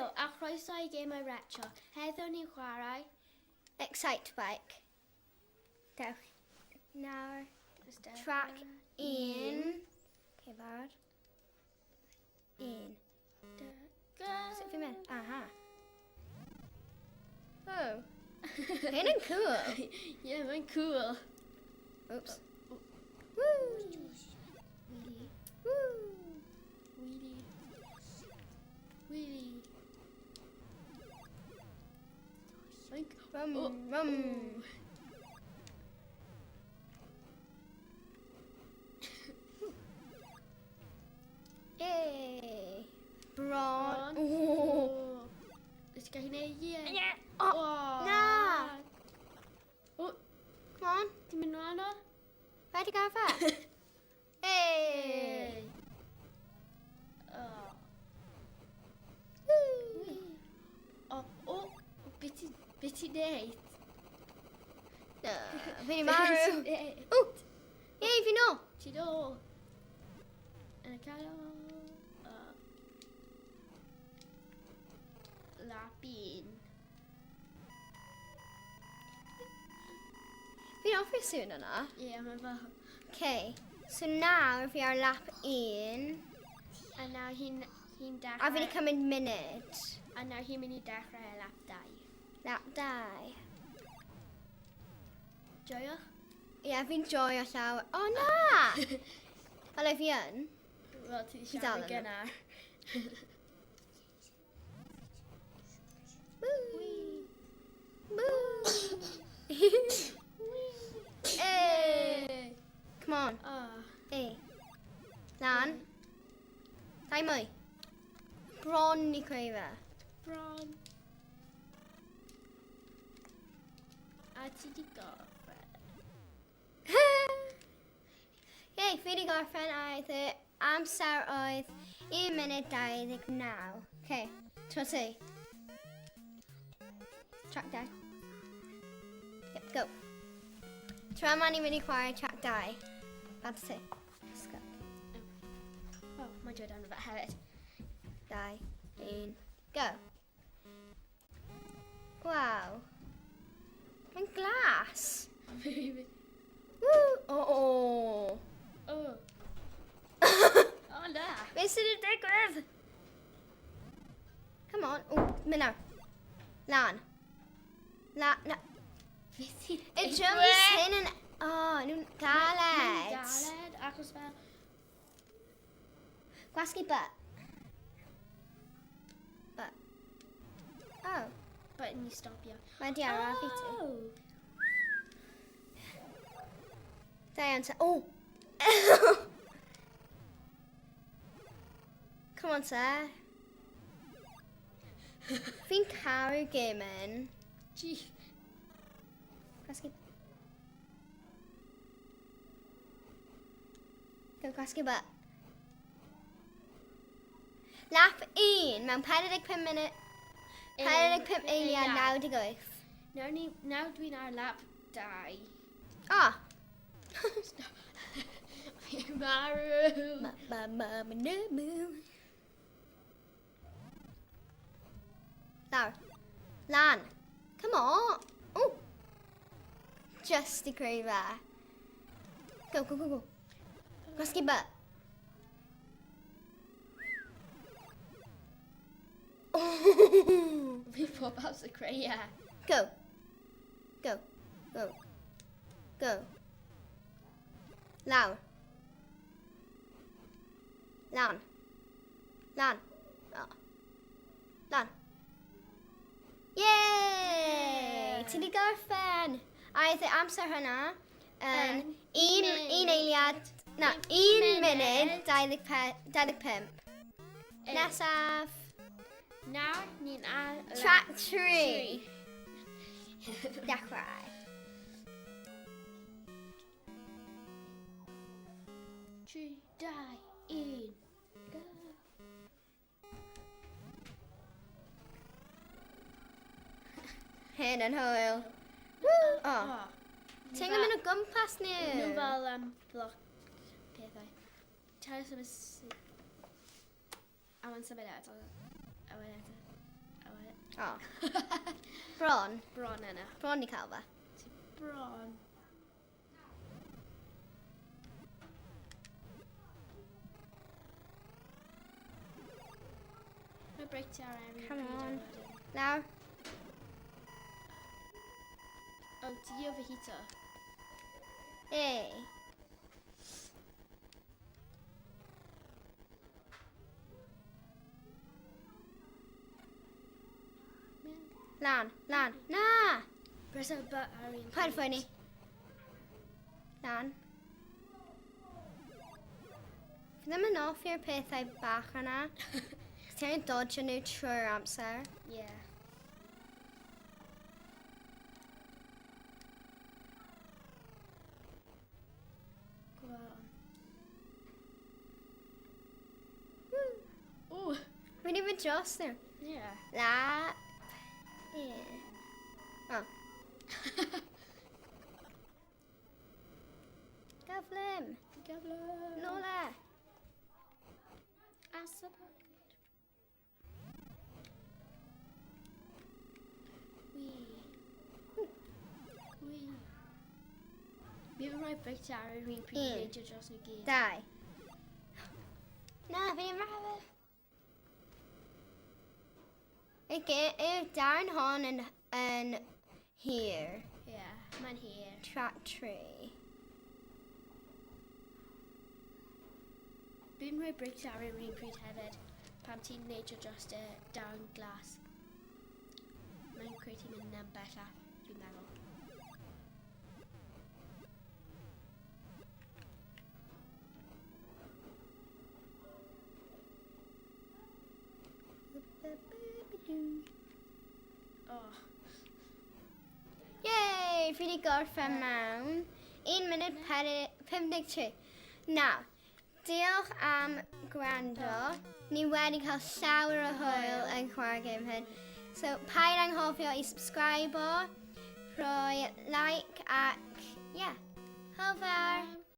Hwyl, a chroeso i gemau retro. Heddiw ni'n chwarae. Excite Bike. Dewch. Nawr. Track 1. Okay, barod. 1. Sut fi'n mynd? Aha. Oh. Hyn yn cool. Yeah, mae'n cool. Oops. Woo! Wheelie. Wheelie. Wheelie. Like, Rum, oh, rum. oh. Yay. Bron. Oh. Let's go in here. Yeah. Oh, na. Oh, Come on. ti'n mynd nhw ano? Where to go first? Hey. Oh. Woo. Oh, beth ti'n neud? Fi'n marw. Oh. Yay, fi no. Ti'n o? Yn y cael lapin. Fi'n offi sŵn yna. Ie, mae fel. Okay. So nawr fi ar lap 1. A nawr hi'n A fi dechrau. wedi cymryd munud. A nawr hi'n mynd i dechrau lap 2. Lap 2. Joio? Ie, fi'n joio llawer. O na! Ole fi yn. Wel, ti di dal siarad yna. gynnar. Hey! Come on. Oh. Hey. Lan. Dau mwy. Bron i creu fe. Bron. A ti di gorffen. Yay, fi wedi gorffen a oedd y amser oedd 1 munud 29. Okay, tro ti. Track 2. Yep, go. Tro yma ni mynd i chwarae track 2. Bad ti. Let's go. Oh, mae Joe dan y fe hefyd. 2, 1, go. Wow. Mae'n glas. Woo! Oh. Oh. Oh, na. Be sydd yn digwydd? Come on. Oh, mynd nawr. Lan. Na. Beth ti'n Y drums hyn yn... Oh, nhw'n galed. Galed, achos fel... Gwasgu butt. Butt. Oh. But ni stopio. Mae di ar fi ti. Oh. Da iawn te. Oh! Come on te. Fi'n caru gaming. Gee. Gwasgu. Go gwasgu butt. Lap 1 mewn 45 munud. 45 eiliad 98. Nawr dwi'n ar lap 2. Ah! Fi'n marw. Lawr. Lan. Come on. Oh. Just i creu fe. Go. Gwasgu butt. Oh. Fi pob amser creu e. Go. Lawr. Lan. Oh. Lan. Yay! Ti di gorffen. A oedd y amser hynna yn un eiliad... Na, 1 munud 25. Nesaf. Nawr ni'n ar Track 3. Dechrau. 3, 2, 1. Go. Hyn yn hwyl. O. Ti'n mynd o gwmpas ni? Nhw fel bloc pethau. Tair symud... A mae'n symud eto. A mae'n eto. O. Bron. Bron yna. Bron di cael fe. Bron. Mae break ti ar Erin. Come pryd on. wedyn. Nawr. O, ti o fy hito. Ei. Lan. Lan. Na! Bres o ba ar un Paid ffwyni. Lan. Fi ddim yn offi'r pethau bach yna. Ti'n dodge nhw trwy'r amser. Yeah. Go on. Ooh. Fi wedi mynd dros nhw. Yeah. Lap. Ie. O. Gyflym. Gyflym. Nôl e. Asabod. Wee. Wee. Mi fy rhoi break ti ar yr un pryd i Un. neidio dros nhw gyd. 2. Na, fi ddim rhaid. Yw'r darn hon yn hir. Yeah, mae'n hir. Track 3. Fi'n rhoi break ti ar yr un pryd hefyd pan ti'n neidio dros y darn glas. Mae'n creu ti'n mynd yn bellach, fi'n meddwl. Oh. Yay! Fi wedi gorffen mewn. 1 munud 53. Nawr, diolch am gwrando. Ni wedi cael llawer o hwyl yn chwarae gêm hyn. So, paid anghofio i subscribe o, rhoi like ac, yeah, hwyl fawr.